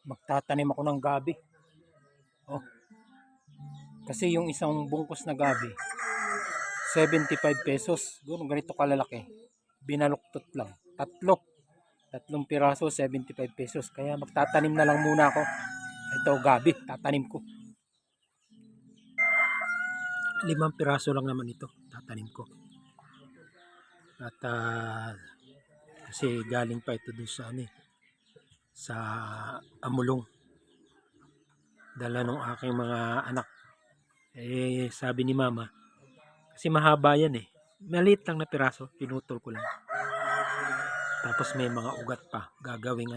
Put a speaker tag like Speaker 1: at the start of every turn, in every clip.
Speaker 1: Magtatanim ako ng gabi. Oh, kasi yung isang bungkus na gabi, 75 pesos. Gano'n ganito kalalaki. Binaluktot lang. Tatlong piraso, 75 pesos. Kaya magtatanim na lang muna ako. Ito gabi, tatanim ko. 5 piraso lang naman ito, tatanim ko. At kasi galing pa ito dun sa sa Amulong. Dala ng aking mga anak. Sabi ni mama, kasi mahaba yan maliit lang na piraso, pinutol ko lang. Tapos may mga ugat pa, gagawing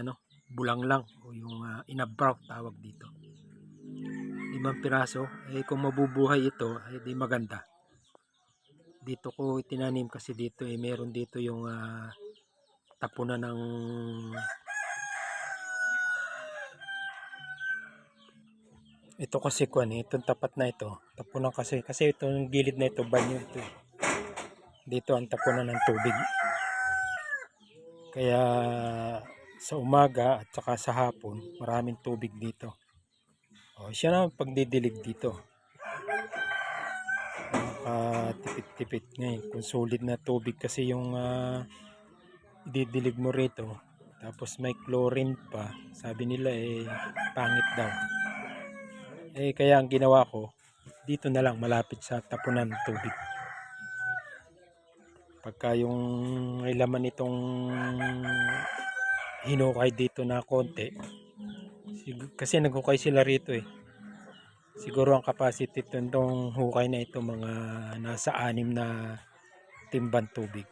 Speaker 1: bulang lang o yung inabraw tawag dito. 5 piraso, kung mabubuhay ito, di maganda. Dito ko itinanim kasi dito meron dito yung tapunan ng ito kasi itong tapat na ito, tapunan kasi itong gilid na ito, banyo ito. Dito ang tapunan ng tubig. Kaya sa umaga at saka sa hapon, maraming tubig dito. Siya na pagdidilig dito. Tipid-tipid ngayon. Kung solid na tubig kasi yung didilig mo rito, tapos may chlorine pa, sabi nila pangit daw. Kaya ang ginawa ko, dito na lang malapit sa tapunan ng tubig. Pagka yung may laman itong hinukay dito na konti, kasi naghukay sila rito siguro ang capacity itong hukay na ito mga nasa 6 na timban tubig.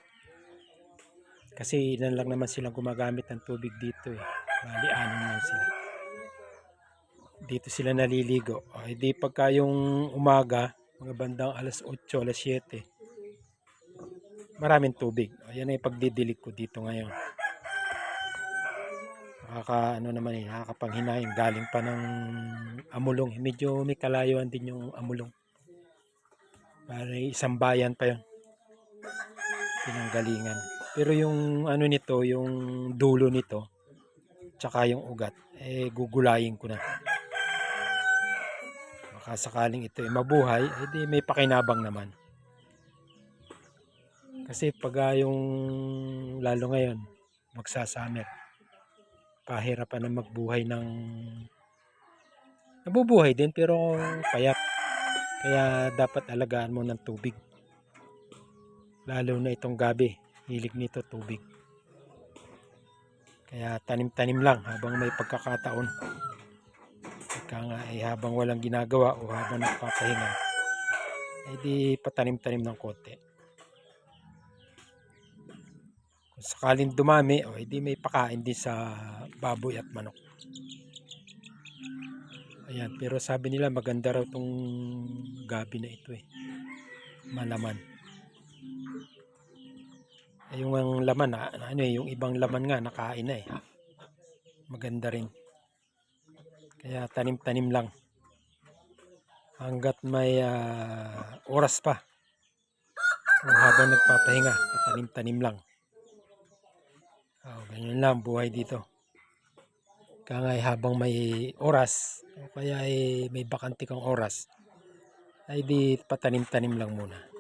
Speaker 1: Kasi ilan lang naman silang gumagamit ng tubig dito bali 6 lang sila. Dito sila naliligo. Di pagka yung umaga, mga bandang alas 8, alas 7, maraming tubig. Yan ay pagdidilig ko dito ngayon. Nakakapanghinayang, galing pa ng Amulong. Medyo may kalayuan din yung Amulong. Para isang bayan pa yun. Pinanggalingan. Pero yung nito, yung dulo nito, tsaka yung ugat, gugulayin ko na. Baka sakaling ito mabuhay, di may pakinabang naman. Kasi pag yung lalo ngayon, magsasummer, pahirapan na magbuhay ng nabubuhay din pero payat. Kaya dapat alagaan mo ng tubig. Lalo na itong gabi, hilig nito tubig. Kaya tanim-tanim lang habang may pagkakataon. Habang walang ginagawa o habang nagpapahinga, di patanim-tanim ng konti. Kung sakaling dumami, di may pakain din sa baboy at manok. Ayan, pero sabi nila maganda raw tong gabi na ito malaman. Yung laman yung ibang laman nga nakain na maganda rin. Kaya tanim-tanim lang hanggat may oras pa o habang nagpapahinga, tanim-tanim lang. Ganyan lang buhay dito. Kaya habang may oras o kaya may bakante kang oras, ay di patanim-tanim lang muna.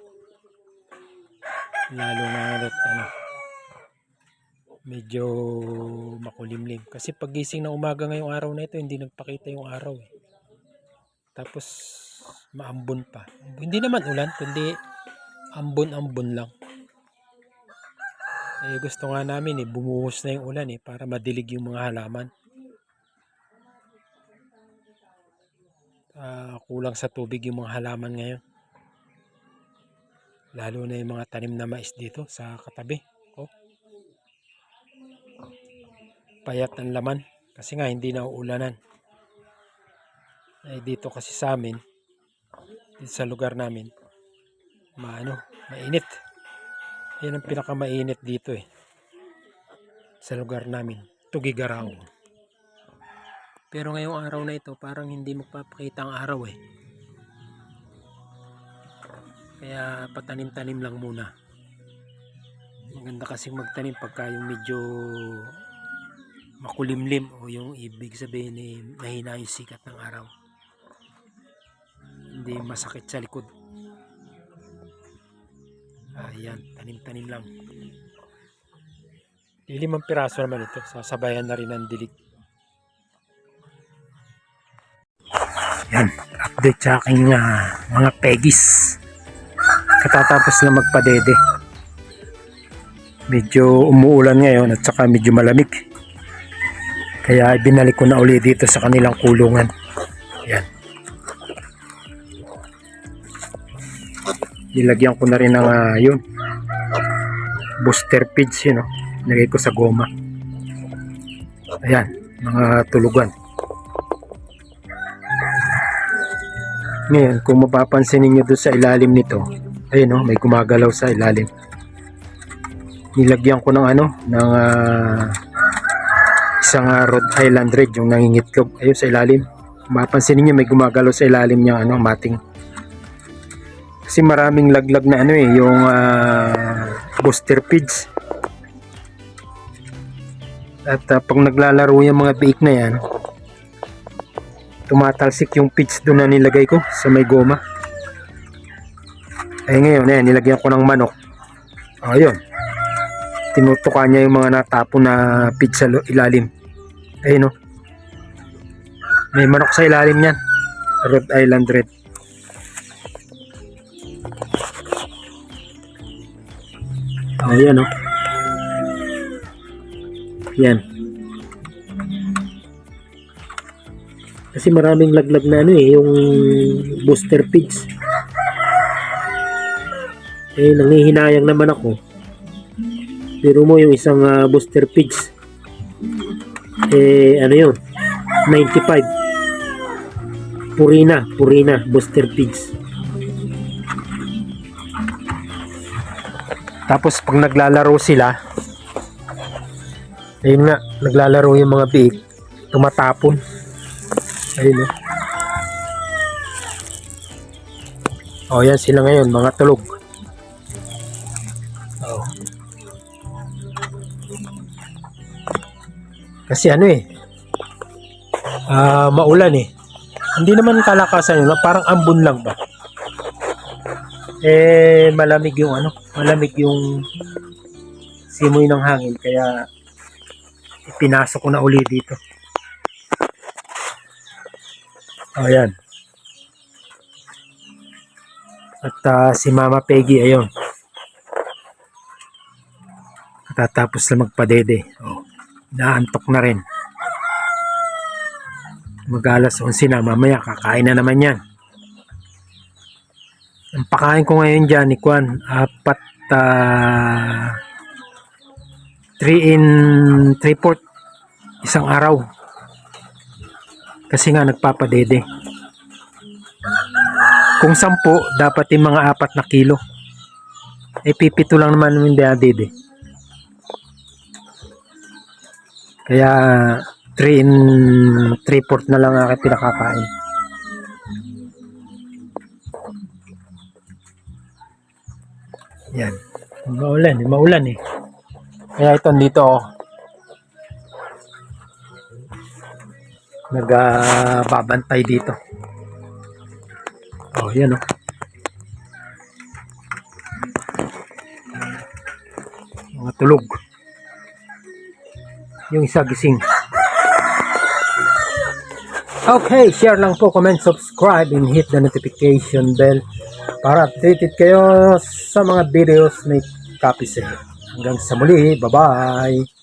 Speaker 1: Lalo na medyo makulimlim. Kasi pagising ng umaga ngayong araw na ito, hindi nagpakita yung araw Tapos maambon pa. Hindi naman ulan, kundi ambon-ambon lang. Gusto nga namin bumuhos na yung ulan para madilig yung mga halaman. Kulang sa tubig yung mga halaman ngayon. Lalo na yung mga tanim na mais dito sa katabi. Payat ang laman kasi nga hindi na uulanan. Dito kasi sa amin, dito sa lugar namin, mainit. Yan ang pinakamainit dito sa lugar namin, Tugigaraw. Pero ngayong araw na ito, parang hindi magpapakita ang araw Kaya patanim-tanim lang muna. Maganda kasi magtanim pagka yung medyo makulimlim o yung ibig sabihin ni mahina yung sikat ng araw. Hindi masakit sa likod. Ayan, tanim-tanim lang. 5 piraso naman ito. Sasabayan na rin ng dilig. Yan, update sa aking mga pegis. Katatapos na magpadede. Medyo umuulan ngayon at saka medyo malamig. Kaya binalik ko na uli dito sa kanilang kulungan. Yan. Nilagyan ko na rin ng yun. Booster feeds yun. Nilagay ko sa goma. Ayan, mga tulugan. Ngayon, kung mapapansin niyo doon sa ilalim nito, ayun may gumagalaw sa ilalim. Nilagyan ko ng ng isang Rhode Island Red, yung nangingitlog. Ayun sa ilalim. Mapansin niyo may gumagalaw sa ilalim niya mating. Kasi maraming laglag na yung booster feeds. At pag naglalaro yung mga biik na yan, tumatalsik yung feeds doon na nilagay ko sa may goma. Ay ngayon, nilagyan ko ng manok. Ayun. Tinutukan niya yung mga natapon na feeds sa ilalim. Ayun may manok sa ilalim niyan. Rhode Island Red. Ayan yan. Kasi maraming laglag na yung booster feeds. Nangihinayang naman ako. Pero mo yung isang booster feeds. Yun? 95. Purina booster feeds. Tapos pag naglalaro sila, ayun nga, naglalaro yung mga biik, tumatapon. Ayun yan sila ngayon, mga tulog. Kasi maulan hindi naman kalakasan yun, parang ambon lang ba. Malamig yung simoy ng hangin, kaya ipinasok ko na uli dito. Ayan. At si Mama Peggy, ayun. Katatapos na magpadede. Naantok na rin. Mag-alas 11 na, mamaya kakain na naman yan. Ang pakain ko ngayon dyan ni Kwan, 3 in 3/4 isang araw. Kasi nga nagpapadede. Kung 10, dapat yung mga 4 na kilo. Pipito lang naman yung dede. Kaya 3 in 3/4 na lang aking pinakakain. Yan. Maulan Kaya ito dito nagbabantay dito. Yan mga tulog. Yung isa gising. Okay, share lang po, comment, subscribe, and hit the notification bell para updated kayo sa mga videos na copy sa. Hanggang sa muli, bye-bye!